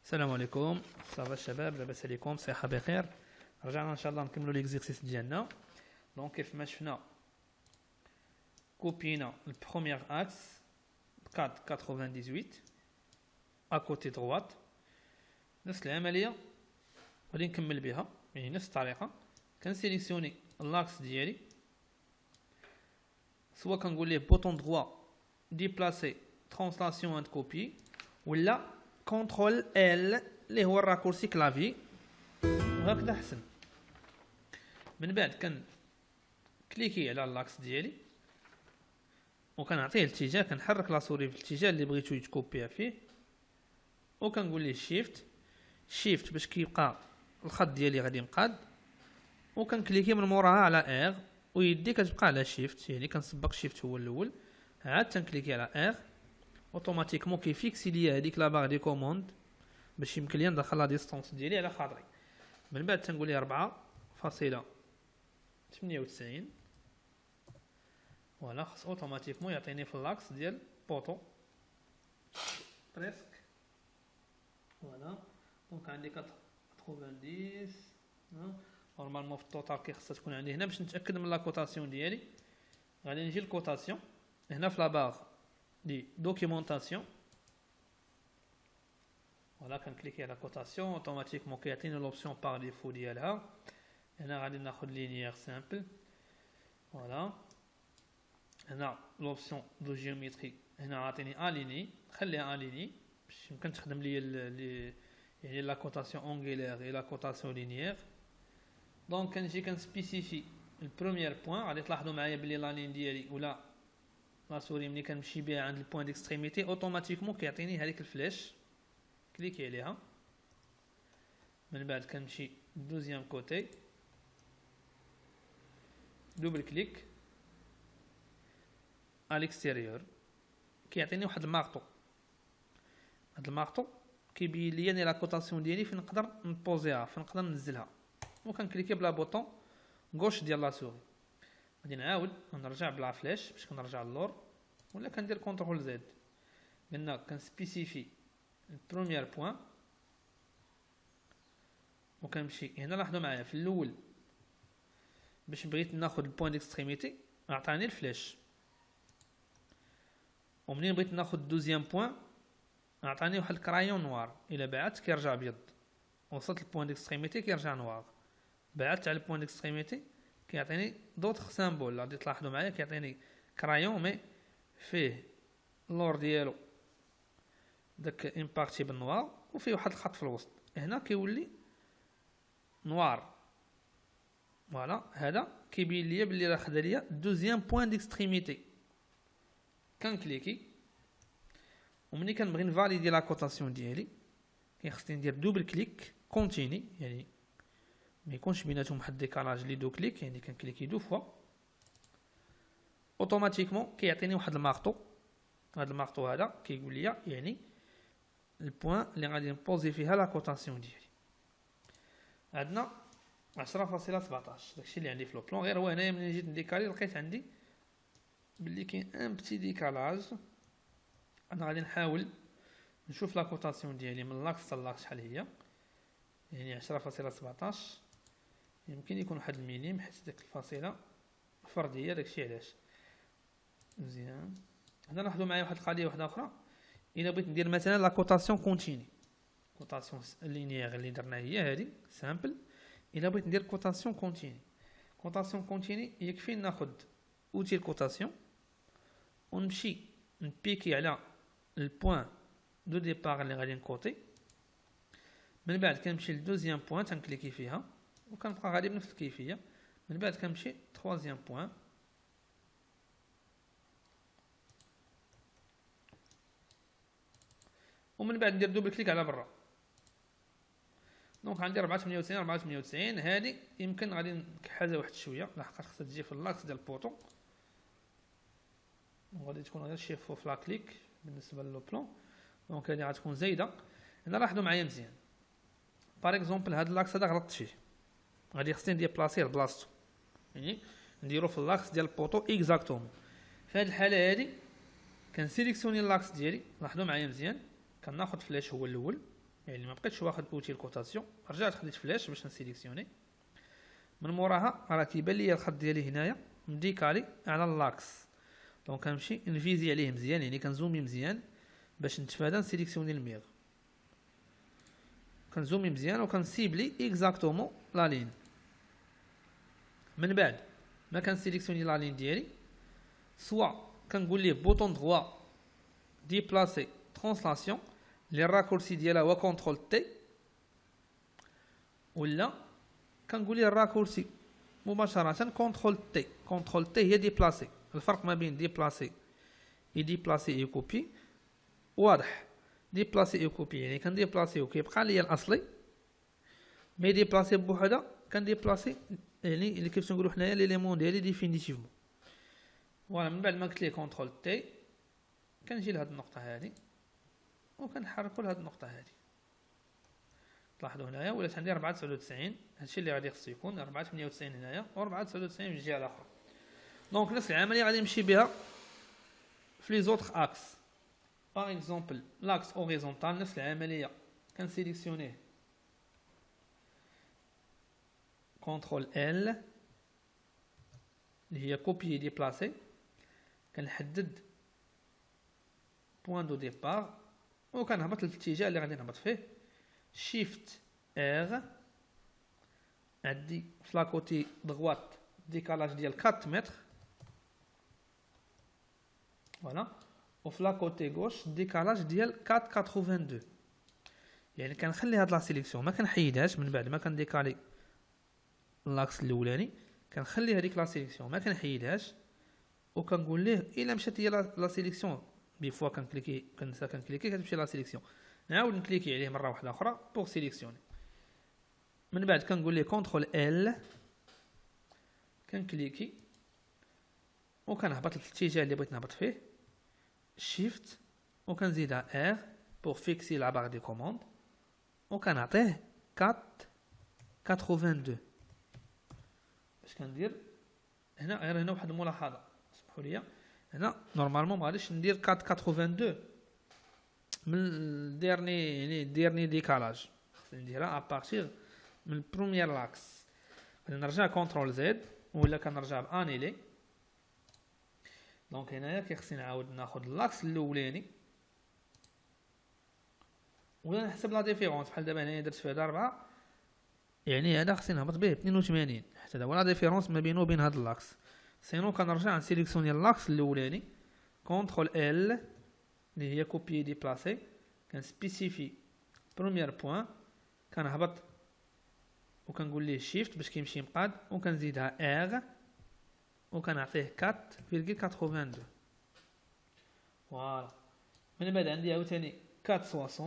السلام عليكم. صافا الشباب، لاباس عليكم؟ صحة بخير. رجعنا ان شاء الله نكملوا ليكزيرسيس ديالنا. دونك كيف ما شفنا كوبينا البروميير اكس 4.98 اكوتي دروات. نفس العمليه غادي نكمل بها، يعني نفس الطريقه. كنسيليكسيوني لاكس ديالي، سواء كنقول ليه بوطون دروا ديبلاسي ترانسلاسيون اند كوبي، ولا كونترول ال اللي هو الراكورسي كلافي، وهكذا احسن. من بعد كليكي على اللاكس ديالي وكنعطيه الاتجاه، كنحرك لا سوري في الاتجاه اللي بغيتو يتكوبيا فيه، وكنقول ليه شيفت باش كيبقى الخط ديالي غادي ينقاد، وكنكليكي من موراها على ار، ويدي كتبقى على شيفت، يعني كنسبق شيفت هو الاول، عاد تنكليكي على ار، اوتوماتيكمون كيفيكسي ليا هذيك لا باغ دي كوموند باش يمكن لي ندخل لا ديستونس ديالي على خاطري. من بعد تنقول ليه 4.98. فوالا، خص اوتوماتيكمون يعطيني في اللاكس ديال بوطو بريسك. فوالا، دونك عندي 90. نورمالمون في التوتال خصها تكون عندي هنا. باش نتاكد من لا كوتاسيون ديالي غادي نجي للكوتاسيون هنا في لا باغ دي دوكيومونطاسيون. فوالا، كنكليكي على كوتاسيون، اوتوماتيكمون كيعطيني لوبسيون باغ ديفو ديالها. هنا غادي ناخذ لينيير سامبل. فوالا، هنا لوبسيون دو جيومتري، هنا عاطيني اليني، خليها اليني باش يمكن تخدم لي يعني لا كوتاسيون اونغولير اي لا كوتاسيون لينيير. دونك كنجي كنسبيسيفي البروميير بوين. غادي تلاحظوا معايا بلي لا لين ديالي ولا لا سوري ملي كنمشي بها عند البوين ديكستريميتي اوتوماتيكمون كيعطيني هذيك الفلاش، كليكي عليها. من بعد كنمشي دوزيام كوتي، دوبل كليك على الاكستيريور، كيعطيني واحد المارطو. هاد المارطو كيبين لي لا كوتاسيون ديالي فين نقدر نبوزيها، فين نقدر ننزلها، وكنكليكي بلا بوطون غوش ديال لا سوري. غادي نعاود نرجع بلا فلاش باش كنرجع للور، ولا كندير كونترول زد. قلنا كنسبيسيفي البروميير بوين، وكنمشي هنا. لاحظوا معايا في الاول باش بغيت ناخذ البوين ديكستريميتي عطاني الفلاش، ومنين بغيت ناخذ دوزيام بوين عطاني واحد الكرايون نوار. الا بعدت كيرجع ابيض، وصلت البوين ديكستريميتي كيرجع نوار. بعدت على البوين ديكستريميتي كيعطيني دوطخ سامبول. غادي تلاحظوا معايا كيعطيني كرايون مي فيه اللور ديالو داك امبارتي بالنوار، وفيه واحد الخط في الوسط. هنا كيولي نوار. فوالا، هذا كيبين ليا بلي راه خدا ليا دوزيام بوين ديكستريميتي. كنكليكي، ومني كنبغي نفاليدي لا كوتاسيون ديالي خصني ندير دوبل كليك كونتيني، يعني ما يكونش بيناتهم واحد ديكالاج لي دو كليك، يعني كنكليكي دو فوا اوتوماتيكمون كيعطيني واحد المارطو. هذا المارطو هذا كيقول لي يعني البوين اللي غادي نبوزي فيها لا كوتاسيون ديالي. عندنا 10.17، داكشي اللي عندي في لو بلون. غير هو هنايا ملي جيت نديكالي لقيت عندي بلي كاين ان بتي ديكالاج. انا غادي نحاول نشوف لا كوتاسيون ديالي من لاكس حتى لاكس شحال هي، يعني 10.17. يمكن يكون واحد المينيم حيت ديك الفاصله فرديه، داكشي علاش. مزيان، هنا لاحظوا معايا واحد القضيه واحده اخرى. الا بغيت ندير مثلا لا كوتاسيون كونتيني، كوتاسيون لينيير اللي درنا هي هذه سامبل. الا بغيت ندير كوتاسيون كونتيني يكفي ناخذ اوتي الكوتاسيون ونمشي نبيكي على البوين دو ديبار اللي غادي نكوتي. من بعد كنمشي لدوزيام بوين تنكليكي فيها، وكنبقى غادي بنفس الكيفيه. من بعد كنمشي تروازيام بوين، ومن بعد ندير دوبل كليك على برا. دونك عندي 498. هذه يمكن غادي نكحلها واحد شويه لحقاش خصها تجي في اللاكس ديال البوطو، وغادي تكون غير شي في لا كليك بالنسبه لو بلون. دونك هذه غتكون زايده. هنا لاحظوا معايا مزيان، باغ اكزومبل هذا اللاكس هذا غلطت فيه، غادي خصني ندير بلاصير بلاصتو، يعني نديرو في اللاكس ديال البوطو اكزاكتومون. في هذه الحاله هذه كنسيليكسيوني اللاكس ديالي. لاحظوا معايا مزيان، كناخذ فلاش هو الاول، يعني ما بقيتش واخد اوتي الكوتاسيون، رجعت خديت فلاش باش نسيليكسيوني. من موراها راه كيبان لي الخط ديالي هنايا مديكالي على اللاكس، دونك كنمشي نفيزي عليه مزيان، يعني كنزومي مزيان باش نتفادى نسيليكسيوني الميغ. كنزومي مزيان وكنسيبلي اكزاكتومون لا لين. من بعد ما كنسيليكسيوني لا لين ديالي، سوا كنقول ليه بوطون دروا ديبلاسي ترانسلاسيون لي الراكورسي ديالها هو كونترول تي، ولا كنقول ليه الراكورسي مباشرة كونترول تي. كونترول تي هي ديبلاسي. الفرق ما بين ديبلاسي ديبلاسي اي كوبي واضح. ديبلاسي اي كوبي يعني كنديبلاسيو كيبقى ليا الاصلي، مي ديبلاسي بوحدها كنديبلاسي يعني اللي كيفاش نقولوا حنايا ليليمون ديالي ديفينيتيفمون. فوالا من بعد ما قلت ليه كونترول تي كنجي لهاد النقطة هادي وكنحركو لهاد النقطة هادي. تلاحظوا هنايا ولات عندي 499، هادشي اللي غادي خصو يكون 498 هنايا و 499 في الجهة الأخرى. دونك نفس العملية غادي نمشي بها في لي زوطخ اكس. باغ اكزومبل لاكس اوريزونتال نفس العملية كنسيليكسيونيه كونترول ال اللي هي كوبيي ديبلاسي، كنحدد بوان دو ديبار وكنهبط للاتجاه اللي غادي نهبط فيه. شيفت ار عندي في لاكوتي دغوات ديكالاج ديال 4 متر، فوالا، وفي لاكوتي غوش ديكالاج ديال 4.82. يعني كنخلي هاد لا سيليكسيون ما كنحيدهاش من بعد ما كنديكالي لاكس الاولاني، كنخلي هذيك لا سيليكسيون ما كنحيدهاش وكنقول ليه الا مشات هي لا سيليكسيون بفوا كنكليكي كنسى كنكليكي كتمشي لا سيليكسيون، نعاود نكليكي عليه مره واحده اخرى بوغ سيليكسيوني. من بعد كنقول ليه كونترول ال كنكليكي وكنهبط للاتجاه اللي بغيت نهبط فيه، شيفت وكنزيدها ار بوغ فيكسي لا باغ دي كوموند وكنعطيه 4.82. اش كندير هنا؟ غير هنا واحد الملاحظه، سمحوا لي، هنا نورمالمون ما غاديش ندير 4.82 من الديرني، يعني ديرني ديكالاج خصني نديرها ابارتيغ من البروميير لاكس. نرجع كونترول زد ولا كنرجع بانيلي. دونك هنايا كيخصني نعاود ناخذ لاكس الاولاني ولا نحسب لا ديفيرونس. بحال دابا هنايا درت فيه 4، يعني هذا خصني نهبط به 82 حتى هذا هو لا ديفيرونس ما بينه وبين هذا اللاكس. سينو كنرجع نسيليكسيوني اللاكس الاولاني كونترول ال اللي هي كوبي ديبلاسي، كنسبيسيفي بروميير بوين، كنهبط وكنقول ليه شيفت باش كيمشي مقاد وكنزيدها ار وكنعطيه 4.82. فوالا. من بعد عندي عاوتاني 4.60